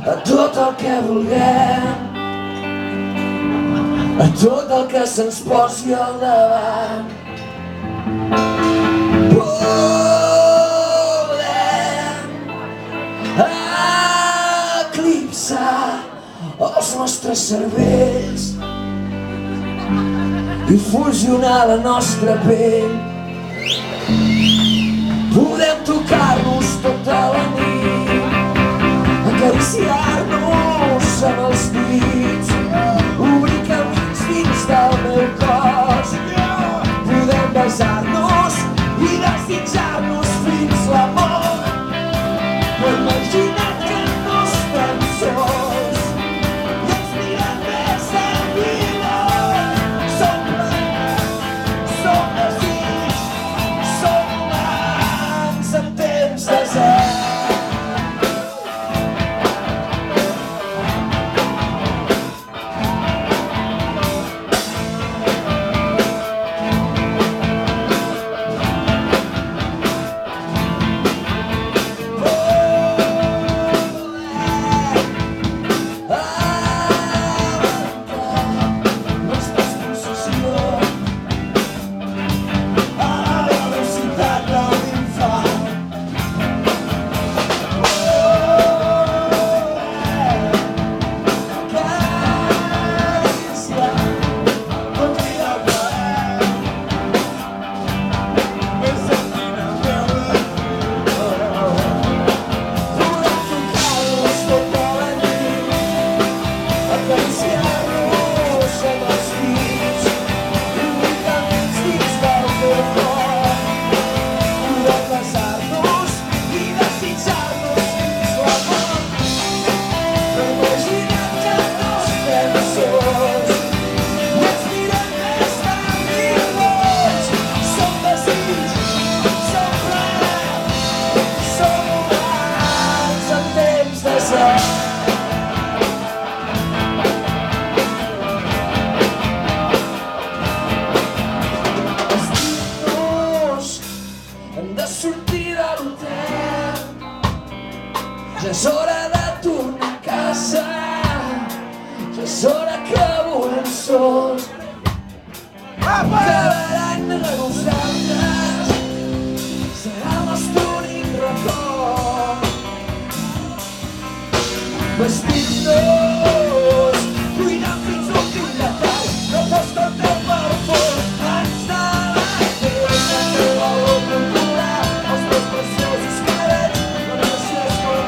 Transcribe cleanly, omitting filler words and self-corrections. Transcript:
a tot el que vulguem, a tot el que se'ns posi al davant. Podem eclipsar els nostres cervells i fusionar la nostra pell. Podem tocar-nos tota la nit, acariciar-nos amb els dits, obrir camins dins del meu cos. Podem besar-nos i desitjar-nos fins la mort, però imagina't que no estem sols i ens mirem des del vidre. Som plens, som desig, som humans en temps de zen. Ja és hora de tornar a casa, ja és hora que volem sols. Cada any de nosaltres serà el nostre únic record. Vestir-nos, cuidant fins l'últim detall, no fos tot teu per fons. Anys de la teva, el teu valor cultural, els teus preciosos cabells, la nació és com